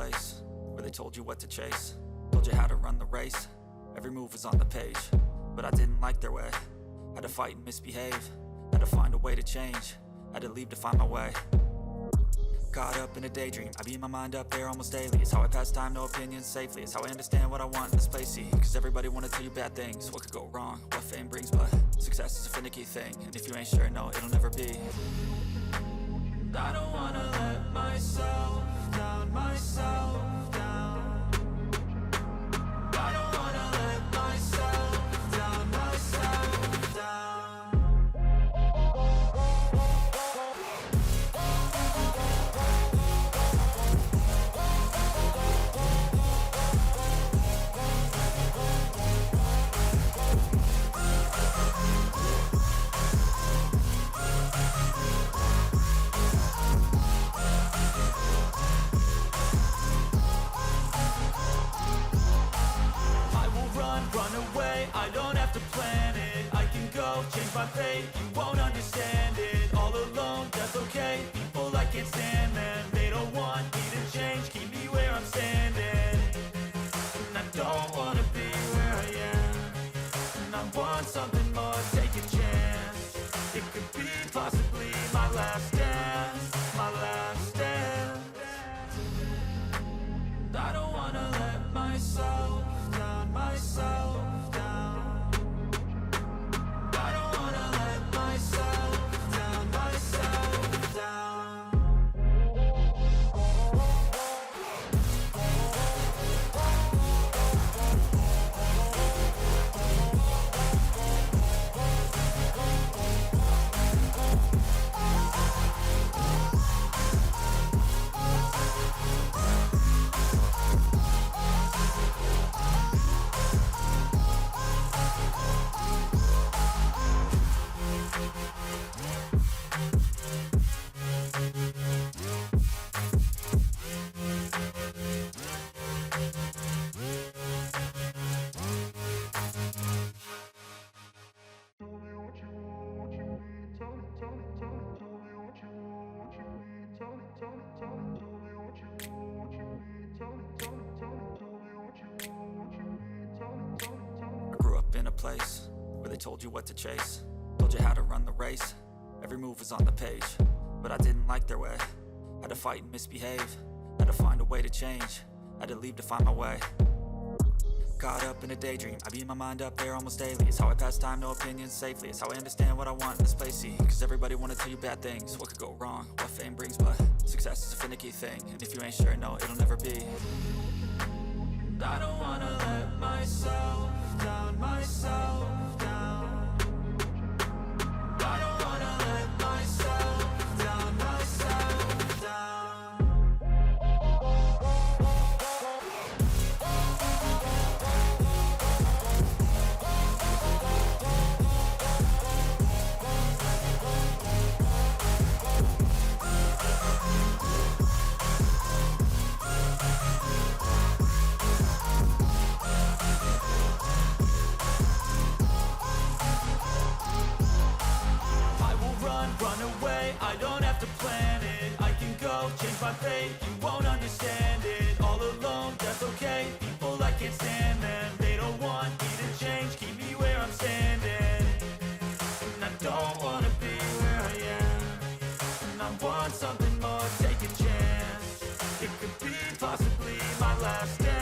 place where they told you what to chase, told you how to run the race. Every move was on the page, but I didn't like their way. Had to fight and misbehave, had to find a way to change, had to leave to find my way. Caught up in a daydream, I beat my mind up there almost daily. It's how I pass time, no opinions safely. It's how I understand what I want in this place, see. Cause everybody wanna tell you bad things, what could go wrong, what fame brings. But success is a finicky thing, and if you ain't sure, no, it'll never be. I don't wanna let myself down, myself down. I don't wanna let myself down, myself down. I don't have to plan it, I can go change my fate. You won't understand it, all alone, that's okay. People I can't stand them, they don't want me to change. Keep me where I'm standing, and I don't wanna be where I am. And I want something more, take a chance. It could be possibly my last dance, my last dance. I don't wanna let myself down, myself down. I don't wanna let myself down, myself down. Place where they told you what to chase, told you how to run the race. Every move was on the page, but I didn't like their way. Had to fight and misbehave, had to find a way to change, had to leave to find my way. Caught up in a daydream, I beat my mind up there almost daily. It's how I pass time, no opinions safely. It's how I understand what I want in this place, see. Cause everybody wanna tell you bad things, what could go wrong, what fame brings. But success is a finicky thing, and if you ain't sure, no, it'll never be. I don't wanna let myself down, myself down. I don't wanna let myself down, myself down. Run away, I don't have to plan it, I can go change my fate. You won't understand it, all alone, that's okay. People I can't stand them, they don't want me to change. Keep me where I'm standing, and I don't wanna be where I am. And I want something more, take a chance. It could be possibly my last day.